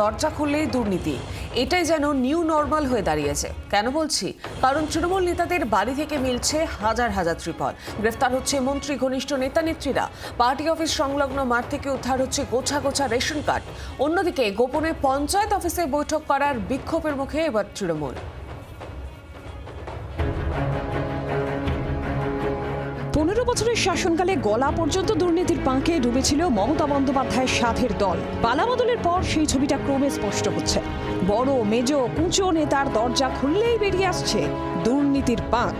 দরজা খুললেই দুর্নীতি, এটাই যেন নিউ নর্মাল হয়ে দাঁড়িয়েছে। কেন বলছি? কারণ তৃণমূল নেতাদের বাড়ি থেকে মিলছে হাজার হাজার ত্রিপল, গ্রেফতার হচ্ছে মন্ত্রী ঘনিষ্ঠ নেতা নেত্রীরা, পার্টি অফিস সংলগ্ন মাঠ থেকে উদ্ধার হচ্ছে গোছা গোছা রেশন কার্ড। অন্যদিকে গোপনে পঞ্চায়েত অফিসে বৈঠক করার বিক্ষোভের মুখে এবার তৃণমূল। 15 বছরের শাসনকালে গলা পর্যন্ত দুর্নীতির পাঁকে ডুবেছিল মমতা বন্দ্যোপাধ্যায়ের সাধের দল। পালাবদলের পর সেই ছবিটা ক্রমে স্পষ্ট হচ্ছে। বড় মেজো কুঁচো নেতার দরজা খুললেই বেরিয়ে আসছে দুর্নীতির পাঁক।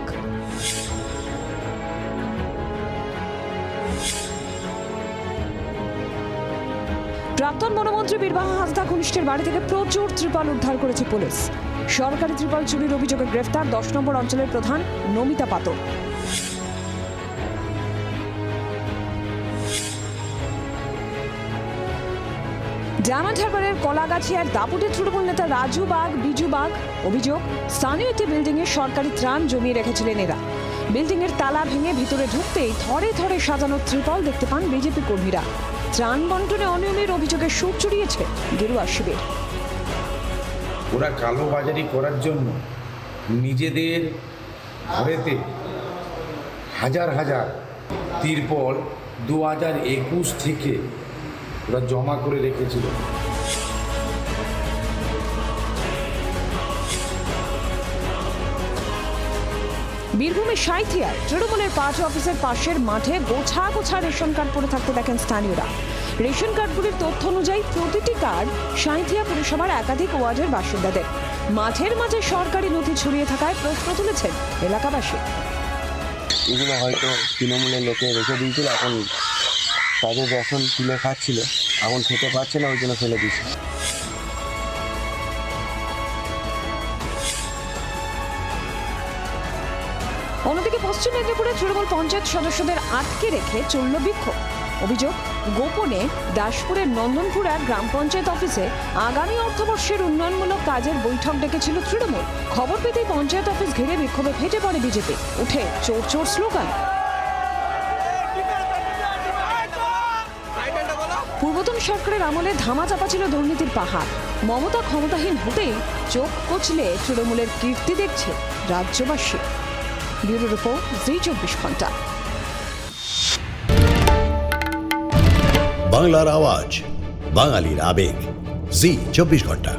প্রাক্তন বনমন্ত্রী বীরবাহা হাঁসদা ঘনিষ্ঠের বাড়ি থেকে প্রচুর ত্রিপল উদ্ধার করেছে পুলিশ। সরকারি ত্রিপল চুরির অভিযোগে গ্রেফতার 10 নম্বর অঞ্চলের প্রধান নমিতা পাতর। ডায়মন্ড হারবারের কলাগাছিয়ার দাপুটে তৃণমূল নেতা রাজু বাগ বিজু বাগ অভিযোগ, স্থানীয় একটি বিল্ডিংয়ে সরকারি ত্রাণ জমিয়ে রেখেছিলেন এরা। বিল্ডিংয়ের তালা ভেঙে ভিতরে ঢুকতেই থরে থরে সাজানো ত্রিপল দেখতে পান বিজেপি কর্মীরা। ত্রাণ বন্টনে অনিয়মের অভিযোগে সুর চড়িয়েছে গেরুয়া শিবির। ওরা কালোবাজারি করার জন্য নিজেদের ঘরেতে হাজার হাজার ত্রিপল 2021 থেকে ওরা জমা করে রেখেছিল। বীরভূমের সাঁইথিয়ায় তৃণমূলের পার্টি অফিসের পাশের মাঠে গোছা গোছা রেশন কার্ড পড়ে থাকতে দেখেন স্থানীয়রা। রেশন কার্ডগুলির তথ্য অনুযায়ী প্রতিটি কার্ড সাঁইথিয়া পুরসভার একাধিক ওয়ার্ডের বাসিন্দাদের। মাঠের মাঝে সরকারি নথি ছড়িয়ে থাকায় প্রশ্ন তুলেছেন এলাকাবাসী। এগুলো হয়তো তৃণমূলের লোকে রেখে দিয়েছিল, এখন তাদের রেশন তুলে খাচ্ছিল, এখন খেতে পারছে না, ওই জন্য ফেলে দিচ্ছে। অন্যদিকে পশ্চিম মেদিনীপুরে তৃণমূল পঞ্চায়েত সদস্যদের আটকে রেখে চলল বিক্ষোভ। অভিযোগ, গোপনে দাসপুরের নন্দনপুরা গ্রাম পঞ্চায়েত অফিসে আগামী অর্থবর্ষের উন্নয়নমূলক কাজের বৈঠক ডেকেছিল তৃণমূল। খবর পেতেই পঞ্চায়েত অফিস ঘিরে বিক্ষোভে ফেটে পড়ে বিজেপি। উঠে চোর চোর স্লোগান। পূর্বতন সরকারের আমলে ধামাচাপা ছিল দুর্নীতির পাহাড়। মমতা ক্ষমতাহীন হতেই চোখ কচলে তৃণমূলের কীর্তি দেখছে রাজ্যবাসী। ব্যুরো রিপোর্ট, জি 24 ঘন্টা। বাংলার আওয়াজ, বাঙালির আবেগ, জি 24 ঘন্টা।